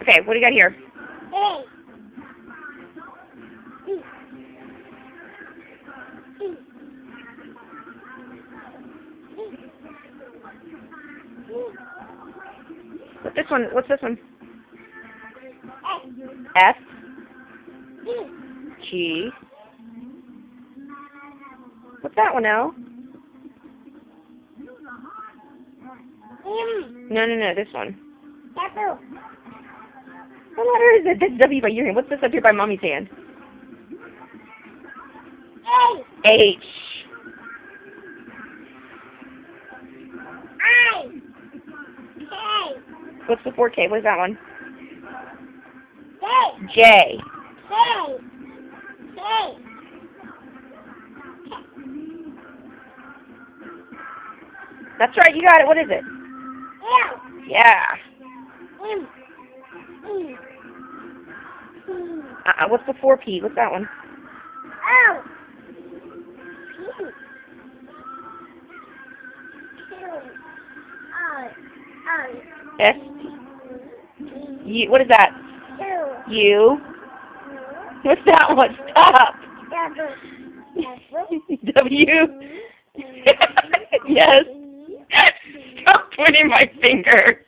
Okay, what do you got here? What's this one? What's this one? F. G. What's that one, L? No, this one. What letter is it? That's W by your hand. What's this up here by Mommy's hand? H. What's before K? What is that one? J. That's right, you got it. What is it? Yeah. What's before P? What's that one? S. U. What is that? U. What's that one? Stop. W. Yes. Stop pointing my finger.